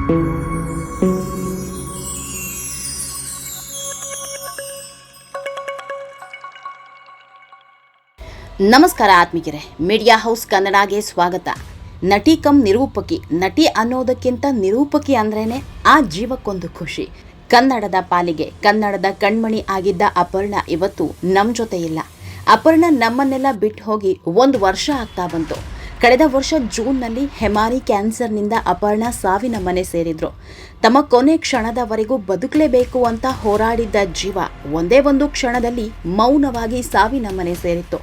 ನಮಸ್ಕಾರ ಆತ್ಮೀಯರೇ, media house ಕನ್ನಡಗೆ ಸ್ವಾಗತ. ನಟಿ ಕಮ್ ನಿರೂಪಕಿ. ನಟಿ ಅನ್ನೋದಕ್ಕಿಂತ ನಿರೂಪಕಿ ಅಂದ್ರೇನೆ ಆ ಜೀವಕ್ಕೊಂದು ಖುಷಿ. ಕನ್ನಡದ ಪಾಲಿಗೆ ಕನ್ನಡದ ಕಣ್ಮಣಿ ಆಗಿದ್ದ ಅಪರ್ಣ ಇವತ್ತು ನಮ್ಮ ಜೊತೆ ಇಲ್ಲ. ಅಪರ್ಣ ನಮ್ಮನ್ನೆಲ್ಲ ಬಿಟ್ಟು ಹೋಗಿ 1 ವರ್ಷ ಆಗ್ತಾ ಬಂತು. ಕಳೆದ ವರ್ಷ ಜೂನ್ನಲ್ಲಿ ಹೆಮಾರಿ ಕ್ಯಾನ್ಸರ್ನಿಂದ ಅಪರ್ಣ ಸಾವಿನ ಮನೆ ಸೇರಿದ್ರು. ತಮ್ಮ ಕೊನೆ ಕ್ಷಣದವರೆಗೂ ಬದುಕಲೇಬೇಕು ಅಂತ ಹೋರಾಡಿದ್ದ ಜೀವ ಒಂದೇ ಒಂದು ಕ್ಷಣದಲ್ಲಿ ಮೌನವಾಗಿ ಸಾವಿನ ಮನೆ ಸೇರಿತ್ತು.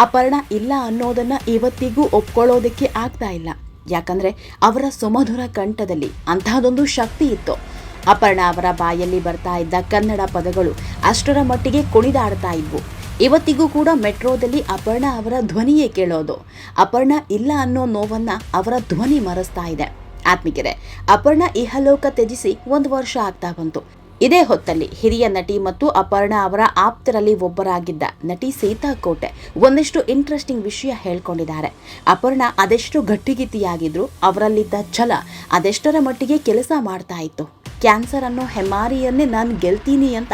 ಅಪರ್ಣ ಇಲ್ಲ ಅನ್ನೋದನ್ನ ಇವತ್ತಿಗೂ ಒಪ್ಕೊಳ್ಳೋದಕ್ಕೆ ಆಗ್ತಾ ಇಲ್ಲ. ಯಾಕಂದ್ರೆ ಅವರ ಸುಮಧುರ ಕಂಠದಲ್ಲಿ ಅಂತಹದೊಂದು ಶಕ್ತಿ ಇತ್ತು. ಅಪರ್ಣ ಅವರ ಬಾಯಲ್ಲಿ ಬರ್ತಾ ಇದ್ದ ಕನ್ನಡ ಪದಗಳು ಅಷ್ಟರ ಮಟ್ಟಿಗೆ ಕುಣಿದಾಡ್ತಾ ಇದ್ವು. ಇವತ್ತಿಗೂ ಕೂಡ ಮೆಟ್ರೋದಲ್ಲಿ ಅಪರ್ಣ ಅವರ ಧ್ವನಿಯೇ ಕೇಳೋದು. ಅಪರ್ಣ ಇಲ್ಲ ಅನ್ನೋ ನೋವನ್ನ ಅವರ ಧ್ವನಿ ಮರೆಸ್ತಾ ಇದೆ. ಆತ್ಮಿಕರೇ, ಅಪರ್ಣ ಇಹಲೋಕ ತ್ಯಜಿಸಿ 1 ವರ್ಷ ಆಗ್ತಾ ಬಂತು. ಇದೇ ಹೊತ್ತಲ್ಲಿ ಹಿರಿಯ ನಟಿ ಮತ್ತು ಅಪರ್ಣ ಅವರ ಆಪ್ತರಲ್ಲಿ ಒಬ್ಬರಾಗಿದ್ದ ನಟಿ ಸೀತಾ ಕೋಟೆ ಒಂದಿಷ್ಟು ಇಂಟ್ರೆಸ್ಟಿಂಗ್ ವಿಷಯ ಹೇಳ್ಕೊಂಡಿದ್ದಾರೆ. ಅಪರ್ಣ ಅದೆಷ್ಟು ಗಟ್ಟಿಗಿತ್ತಿಯಾಗಿದ್ರು, ಅವರಲ್ಲಿದ್ದ ಛಲ ಅದೆಷ್ಟರ ಮಟ್ಟಿಗೆ ಕೆಲಸ ಮಾಡ್ತಾ ಇತ್ತು. ಕ್ಯಾನ್ಸರ್ ಅನ್ನೋ ಹೆಮಾರಿಯನ್ನೇ ನಾನು ಗೆಲ್ತೀನಿ ಅಂತ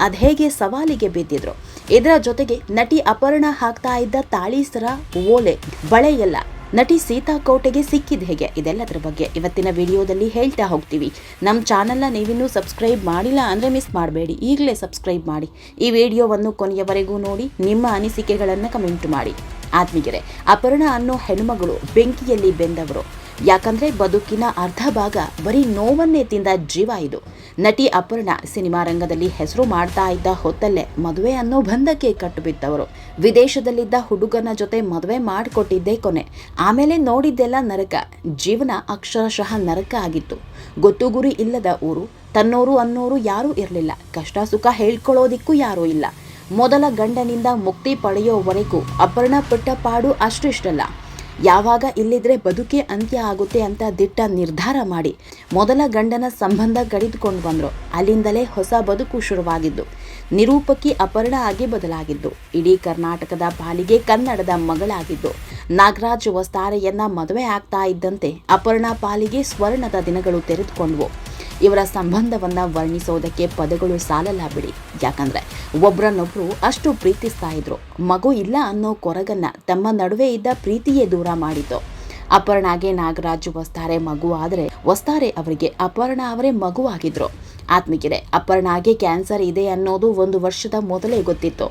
ಅದ್ಹೇಗೆ ಸವಾಲಿಗೆ ಬಿದ್ದಿದ್ರು. ಇದರ ಜೊತೆಗೆ ನಟಿ ಅಪರ್ಣ ಹಾಕ್ತಾ ಇದ್ದ ತಾಳೀಸರ, ಓಲೆ, ಬಳೆ ಎಲ್ಲ ನಟಿ ಸೀತಾ ಕೋಟೆಗೆ ಸಿಕ್ಕಿದ ಹೇಗೆ, ಇದೆಲ್ಲದರ ಬಗ್ಗೆ ಇವತ್ತಿನ ವಿಡಿಯೋದಲ್ಲಿ ಹೇಳ್ತಾ ಹೋಗ್ತೀವಿ. ನಮ್ಮ ಚಾನಲ್ನ ನೀವಿನ್ನೂ ಸಬ್ಸ್ಕ್ರೈಬ್ ಮಾಡಿಲ್ಲ ಅಂದರೆ ಮಿಸ್ ಮಾಡಬೇಡಿ, ಈಗಲೇ ಸಬ್ಸ್ಕ್ರೈಬ್ ಮಾಡಿ. ಈ ವಿಡಿಯೋವನ್ನು ಕೊನೆಯವರೆಗೂ ನೋಡಿ, ನಿಮ್ಮ ಅನಿಸಿಕೆಗಳನ್ನು ಕಮೆಂಟ್ ಮಾಡಿ. ಆತ್ಮೀಯರೇ, ಅಪರ್ಣ ಅನ್ನೋ ಹೆಣ್ಮಗಳು ಬೆಂಕಿಯಲ್ಲಿ ಬೆಂದವರು. ಯಾಕಂದ್ರೆ ಬದುಕಿನ ಅರ್ಧ ಭಾಗ ಬರೀ ನೋವನ್ನೇ ತಿಂದ ಜೀವ ಇದು. ನಟಿ ಅಪರ್ಣ ಸಿನಿಮಾ ರಂಗದಲ್ಲಿ ಹೆಸರು ಮಾಡ್ತಾ ಇದ್ದ ಹೊತ್ತಲ್ಲೇ ಮದುವೆ ಅನ್ನೋ ಬಂಧಕ್ಕೆ ಕಟ್ಟುಬಿದ್ದವರು. ವಿದೇಶದಲ್ಲಿದ್ದ ಹುಡುಗನ ಜೊತೆ ಮದುವೆ ಮಾಡಿಕೊಟ್ಟಿದ್ದೇ ಕೊನೆ. ಆಮೇಲೆ ನೋಡಿದ್ದೆಲ್ಲ ನರಕ. ಜೀವನ ಅಕ್ಷರಶಃ ನರಕ ಆಗಿತ್ತು. ಗೊತ್ತು ಗುರಿ ಇಲ್ಲದ ಊರು, ತನ್ನೋರು ಅನ್ನೋರು ಯಾರೂ ಇರಲಿಲ್ಲ. ಕಷ್ಟ ಸುಖ ಹೇಳ್ಕೊಳ್ಳೋದಿಕ್ಕೂ ಯಾರೂ ಇಲ್ಲ. ಮೊದಲ ಗಂಡನಿಂದ ಮುಕ್ತಿ ಪಡೆಯೋವರೆಗೂ ಅಪರ್ಣ ಪಟ್ಟ ಪಾಡು ಅಷ್ಟಿಷ್ಟಲ್ಲ. ಯಾವಾಗ ಇಲ್ಲಿದ್ರೆ ಬದುಕೇ ಅಂತ್ಯ ಆಗುತ್ತೆ ಅಂತ ದಿಟ್ಟ ನಿರ್ಧಾರ ಮಾಡಿ ಮೊದಲ ಗಂಡನ ಸಂಬಂಧ ಕಡಿದುಕೊಂಡು ಬಂದರು. ಅಲ್ಲಿಂದಲೇ ಹೊಸ ಬದುಕು ಶುರುವಾಗಿದ್ದು. ನಿರೂಪಕಿ ಅಪರ್ಣ ಆಗಿ ಬದಲಾಗಿದ್ದು. ಇಡೀ ಕರ್ನಾಟಕದ ಪಾಲಿಗೆ ಕನ್ನಡದ ಮಗಳಾಗಿದ್ದು. ನಾಗರಾಜ್ ವಸ್ತಾರೆಯನ್ನ ಮದುವೆ ಆಗ್ತಾ ಇದ್ದಂತೆ ಅಪರ್ಣ ಪಾಲಿಗೆ ಸ್ವರ್ಣದ ದಿನಗಳು ತೆರೆದುಕೊಂಡ್ವು. ಇವರ ಸಂಬಂಧವನ್ನ ವರ್ಣಿಸೋದಕ್ಕೆ ಪದಗಳು ಸಾಲಲ್ಲ ಬಿಡಿ. ಯಾಕಂದ್ರೆ ಒಬ್ರನ್ನೊಬ್ರು ಅಷ್ಟು ಪ್ರೀತಿಸ್ತಾ ಇದ್ರು. ಮಗು ಇಲ್ಲ ಅನ್ನೋ ಕೊರಗನ್ನ ತಮ್ಮ ನಡುವೆ ಇದ್ದ ಪ್ರೀತಿಯೇ ದೂರ ಮಾಡಿತು. ಅಪರ್ಣಾಗೆ ನಾಗರಾಜು ವಸ್ತಾರೆ ಮಗು ಆದರೆ ವಸ್ತಾರೆ ಅವರಿಗೆ ಅಪರ್ಣ ಅವರೇ ಮಗುವಾಗಿದ್ರು. ಆತ್ಮಿಕರೇ, ಅಪರ್ಣಾಗೆ ಕ್ಯಾನ್ಸರ್ ಇದೆ ಅನ್ನೋದು 1 ವರ್ಷದ ಮೊದಲೇ ಗೊತ್ತಿತ್ತು.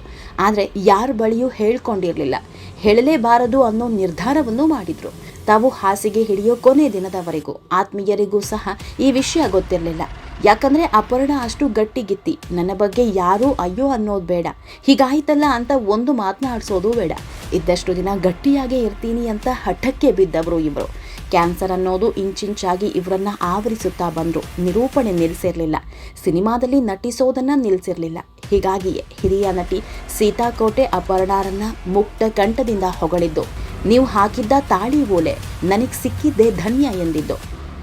ಆದರೆ ಯಾರ ಬಳಿಯೂ ಹೇಳ್ಕೊಂಡಿರಲಿಲ್ಲ. ಹೇಳಲೇಬಾರದು ಅನ್ನೋ ನಿರ್ಧಾರವನ್ನು ಮಾಡಿದ್ರು. ತಾವು ಹಾಸಿಗೆ ಹಿಡಿಯೋ ಕೊನೆ ದಿನದವರೆಗೂ ಆತ್ಮೀಯರಿಗೂ ಸಹ ಈ ವಿಷಯ ಗೊತ್ತಿರಲಿಲ್ಲ. ಯಾಕಂದ್ರೆ ಅಪರ್ಣ ಅಷ್ಟು ಗಟ್ಟಿಗಿತ್ತಿ. ನನ್ನ ಬಗ್ಗೆ ಯಾರೂ ಅಯ್ಯೋ ಅನ್ನೋದು ಬೇಡ, ಹೀಗಾಯ್ತಲ್ಲ ಅಂತ ಒಂದು ಮಾತನಾಡಿಸೋದು ಬೇಡ. ಇದ್ದಷ್ಟು ದಿನ ಗಟ್ಟಿಯಾಗೇ ಇರ್ತೀನಿ ಅಂತ ಹಠಕ್ಕೆ ಬಿದ್ದವರು ಇವರು. ಕ್ಯಾನ್ಸರ್ ಅನ್ನೋದು ಇಂಚಿಂಚಾಗಿ ಇವರನ್ನ ಆವರಿಸುತ್ತಾ ಬಂದ್ರು. ನಿರೂಪಣೆ ನಿಲ್ಲಿಸಿರಲಿಲ್ಲ. ಸಿನಿಮಾದಲ್ಲಿ ನಟಿಸೋದನ್ನ ನಿಲ್ಲಿಸಿರಲಿಲ್ಲ. ಹೀಗಾಗಿಯೇ ಹಿರಿಯ ನಟಿ ಸೀತಾ ಕೋಟೆ ಅಪರ್ಣಾರನ್ನ ಮುಕ್ತ ಕಂಠದಿಂದ ಹೊಗಳಿದ್ದು. ನೀವು ಹಾಕಿದ್ದ ತಾಳಿ ಓಲೆ ನನಗೆ ಸಿಕ್ಕಿದ್ದೇ ಧನ್ಯ ಎಂದಿದ್ದು.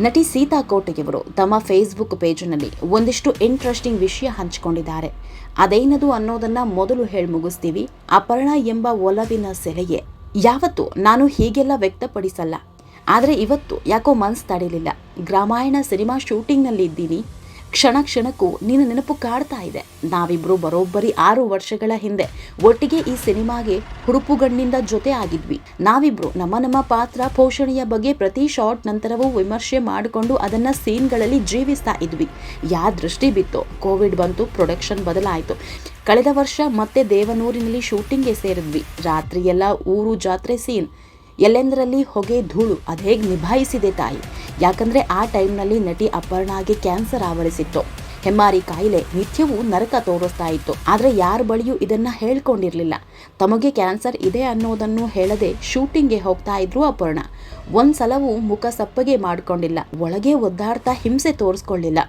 ನಟಿ ಸೀತಾ ಕೋಟೆಯವರು ತಮ್ಮ ಫೇಸ್ಬುಕ್ ಪೇಜ್ನಲ್ಲಿ ಒಂದಿಷ್ಟು ಇಂಟ್ರೆಸ್ಟಿಂಗ್ ವಿಷಯ ಹಂಚಿಕೊಂಡಿದ್ದಾರೆ. ಅದೇನದು ಅನ್ನೋದನ್ನ ಮೊದಲು ಹೇಳಿ ಮುಗಿಸ್ತೀವಿ. ಅಪರ್ಣ ಎಂಬ ಒಲವಿನ ಸೆಲೆಯೇ ಯಾವತ್ತೂ ನಾನು ಹೀಗೆಲ್ಲ ವ್ಯಕ್ತಪಡಿಸಲ್ಲ. ಆದರೆ ಇವತ್ತು ಯಾಕೋ ಮನಸ್ಸು ತಡಿಲಿಲ್ಲ. ಗ್ರಾಮಾಯಣ ಸಿನಿಮಾ ಶೂಟಿಂಗ್ನಲ್ಲಿ ಇದ್ದೀನಿ. ಕ್ಷಣ ಕ್ಷಣಕ್ಕೂ ನಿನ್ನ ನೆನಪು ಕಾಡ್ತಾ ಇದೆ. ನಾವಿಬ್ರು ಬರೋಬ್ಬರಿ 6 ವರ್ಷಗಳ ಹಿಂದೆ ಒಟ್ಟಿಗೆ ಈ ಸಿನಿಮಾಗೆ ಹುಡುಪುಗಣ್ಣಿಂದ ಜೊತೆ ಆಗಿದ್ವಿ. ನಾವಿಬ್ರು ನಮ್ಮ ಪಾತ್ರ ಪೋಷಣೆಯ ಬಗ್ಗೆ ಪ್ರತಿ ಶಾರ್ಟ್ ನಂತರವೂ ವಿಮರ್ಶೆ ಮಾಡಿಕೊಂಡು ಅದನ್ನ ಸೀನ್ಗಳಲ್ಲಿ ಜೀವಿಸ್ತಾ ಇದ್ವಿ. ಯಾ ದೃಷ್ಟಿ ಬಿತ್ತು, ಕೋವಿಡ್ ಬಂತು, ಪ್ರೊಡಕ್ಷನ್ ಬದಲಾಯಿತು. ಕಳೆದ ವರ್ಷ ಮತ್ತೆ ದೇವನೂರಿನಲ್ಲಿ ಶೂಟಿಂಗ್ಗೆ ಸೇರಿದ್ವಿ. ರಾತ್ರಿಯೆಲ್ಲ ಊರು ಜಾತ್ರೆ ಸೀನ್. ಎಲ್ಲೆಂದರಲ್ಲಿ ಹೊಗೆ ಧೂಳು. ಅದೇಗೆ ನಿಭಾಯಿಸಿದೆ ತಾಯಿ. ಯಾಕಂದ್ರೆ ಆ ಟೈಮ್ನಲ್ಲಿ ನಟಿ ಅಪರ್ಣಾಗೆ ಕ್ಯಾನ್ಸರ್ ಆವರಿಸಿತ್ತು. ಹೆಮ್ಮಾರಿ ಕಾಯಿಲೆ ನಿತ್ಯವೂ ನರಕ ತೋರಿಸ್ತಾ ಇತ್ತು. ಆದರೆ ಯಾರ ಬಳಿಯೂ ಇದನ್ನ ಹೇಳ್ಕೊಂಡಿರ್ಲಿಲ್ಲ. ತಮಗೆ ಕ್ಯಾನ್ಸರ್ ಇದೆ ಅನ್ನೋದನ್ನು ಹೇಳದೆ ಶೂಟಿಂಗ್ಗೆ ಹೋಗ್ತಾ ಇದ್ರು ಅಪರ್ಣ. ಒಂದ್ಸಲವೂ ಮುಖ ಸಪ್ಪಗೆ ಮಾಡ್ಕೊಂಡಿಲ್ಲ. ಒಳಗೆ ಒದ್ದಾಡ್ತಾ ಹಿಂಸೆ ತೋರಿಸ್ಕೊಳ್ಳಿಲ್ಲ.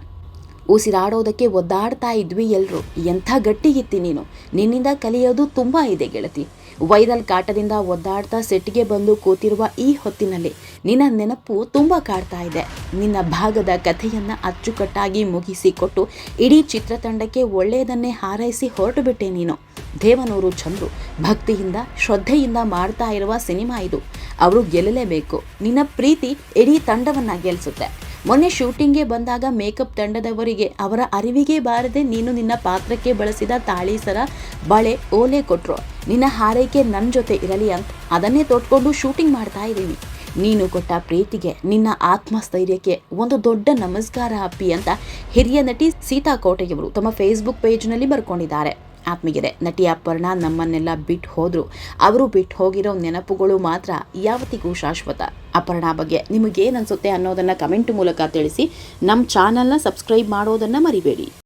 ಉಸಿರಾಡೋದಕ್ಕೆ ಒದ್ದಾಡ್ತಾ ಇದ್ವಿ ಎಲ್ರು. ಎಂಥ ಗಟ್ಟಿಗಿತ್ತಿ ನೀನು. ನಿನ್ನಿಂದ ಕಲಿಯೋದು ತುಂಬಾ ಇದೆ ಗೆಳತಿ. ವೈರಲ್ ಕಾಟದಿಂದ ಒದ್ದಾಡ್ತಾ ಸೆಟ್ಗೆ ಬಂದು ಕೂತಿರುವ ಈ ಹೊತ್ತಿನಲ್ಲಿ ನಿನ್ನ ನೆನಪು ತುಂಬ ಕಾಡ್ತಾ ಇದೆ. ನಿನ್ನ ಭಾಗದ ಕಥೆಯನ್ನ ಅಚ್ಚುಕಟ್ಟಾಗಿ ಮುಗಿಸಿಕೊಟ್ಟು ಇಡೀ ಚಿತ್ರತಂಡಕ್ಕೆ ಒಳ್ಳೆಯದನ್ನೇ ಹಾರೈಸಿ ಹೊರಟು ಬಿಟ್ಟೆ ನೀನು. ದೇವನೂರು ಚಂದ್ರು ಭಕ್ತಿಯಿಂದ ಶ್ರದ್ಧೆಯಿಂದ ಮಾಡ್ತಾ ಇರುವ ಸಿನಿಮಾ ಇದು. ಅವರು ಗೆಲ್ಲಲೇಬೇಕು. ನಿನ್ನ ಪ್ರೀತಿ ಇಡೀ ತಂಡವನ್ನ ಗೆಲ್ಲಿಸುತ್ತೆ. ಮೊನ್ನೆ ಶೂಟಿಂಗ್ಗೆ ಬಂದಾಗ ಮೇಕಪ್ ತಂಡದವರಿಗೆ ಅವರ ಅರಿವಿಗೆ ಬಾರದೆ ನೀನು ನಿನ್ನ ಪಾತ್ರಕ್ಕೆ ಬಳಸಿದ ತಾಳಿ ಸರ, ಬಳೆ, ಓಲೆ ಕೊಟ್ರು. ನಿನ್ನ ಹಾರೈಕೆ ನನ್ನ ಜೊತೆ ಇರಲಿ ಅಂತ ಅದನ್ನೇ ತೊಟ್ಕೊಂಡು ಶೂಟಿಂಗ್ ಮಾಡ್ತಾ ಇದ್ದೀವಿ. ನೀನು ಕೊಟ್ಟ ಪ್ರೀತಿಗೆ, ನಿನ್ನ ಆತ್ಮಸ್ಥೈರ್ಯಕ್ಕೆ ಒಂದು ದೊಡ್ಡ ನಮಸ್ಕಾರ ಅಪ್ಪಿ ಅಂತ ಹಿರಿಯ ನಟಿ ಸೀತಾ ಕೋಟೆಯವರು ತಮ್ಮ ಫೇಸ್ಬುಕ್ ಪೇಜ್ನಲ್ಲಿ ಬರ್ಕೊಂಡಿದ್ದಾರೆ. ಆತ್ಮೀಯರೇ, ನಟಿ ಅಪರ್ಣಾ ನಮ್ಮನ್ನೆಲ್ಲ ಬಿಟ್ಟು ಹೋದ್ರು. ಅವರು ಬಿಟ್ಟು ಹೋಗಿರೋ ನೆನಪುಗಳು ಮಾತ್ರ ಯಾವತ್ತಿಗೂ ಶಾಶ್ವತ. ಅಪರ್ಣಾ ಬಗ್ಗೆ ನಿಮಗೇನು ಅನಿಸುತ್ತೆ ಅನ್ನೋದನ್ನು ಕಮೆಂಟ್ ಮೂಲಕ ತಿಳಿಸಿ. ನಮ್ಮ ಚಾನಲ್ನ ಸಬ್ಸ್ಕ್ರೈಬ್ ಮಾಡೋದನ್ನು ಮರಿಬೇಡಿ.